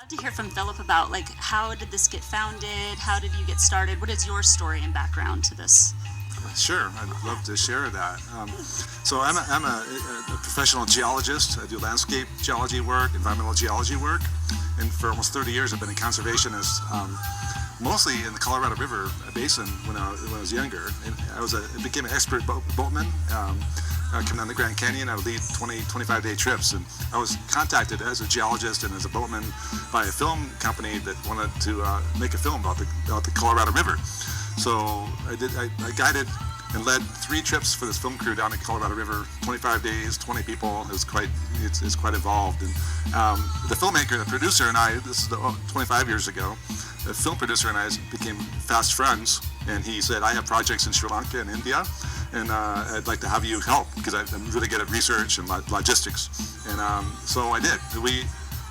I'd love to hear from Philip about like how did this get founded? How did you get started? What is your story and background to this? Sure, I'd love to share that. So I'm a professional geologist. I do landscape geology work, environmental geology work, and for almost 30 years I've been a conservationist, mostly in the Colorado River Basin when I was younger. And I became an expert boatman. Coming down the Grand Canyon, I would lead 25-day trips, and I was contacted as a geologist and as a boatman by a film company that wanted to make a film about the Colorado River. So I guided and led 3 trips for this film crew down the Colorado River, 25 days, 20 people. It's quite involved. And the filmmaker, the producer, and I, this is 25 years ago, the film producer and I became fast friends. And he said, I have projects in Sri Lanka and India, and I'd like to have you help because I'm really good at research and logistics. And so I did. We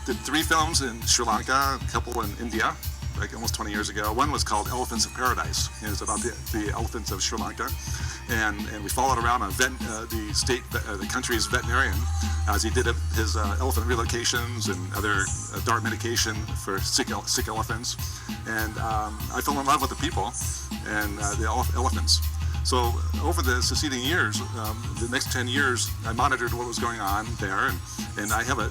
did 3 films in Sri Lanka, a couple in India, like almost 20 years ago. One was called Elephants of Paradise. It was about the elephants of Sri Lanka. And we followed around the country's veterinarian as he did his elephant relocations and other DART medication for sick elephants. And I fell in love with the people and the elephants. So over the succeeding years, the next 10 years, I monitored what was going on there, and I have a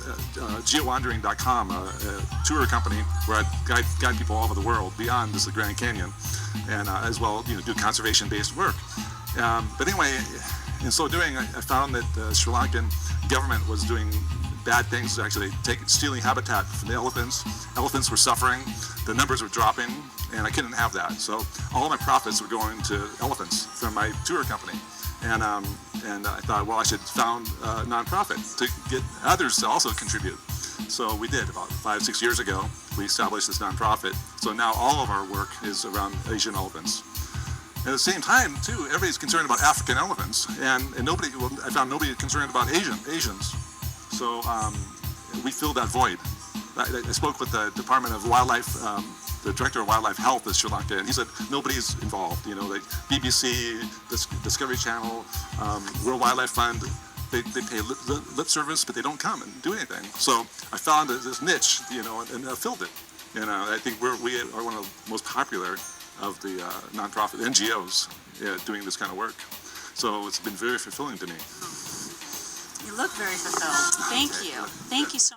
geowandering.com, a tour company where I guide people all over the world beyond the Grand Canyon, and as well, do conservation-based work. But anyway, in so doing, I found that the Sri Lankan government was doing bad things, actually stealing habitat from the elephants. Elephants were suffering, the numbers were dropping, and I couldn't have that. So all of my profits were going to elephants from my tour company. And I thought, well, I should found a nonprofit to get others to also contribute. So we did. About 5-6 years ago, we established this nonprofit. So now all of our work is around Asian elephants. At the same time, too, everybody's concerned about African elephants, and I found nobody concerned about Asians. So we filled that void. I spoke with the Department of Wildlife, the Director of Wildlife Health of Sri Lanka, and he said nobody's involved. Like BBC, Discovery Channel, World Wildlife Fund, they pay lip service, but they don't come and do anything. So I found this niche, and filled it. I think we are one of the most popular of the nonprofit NGOs doing this kind of work. So it's been very fulfilling to me. You look very fulfilled. Thank you. Thank you so much.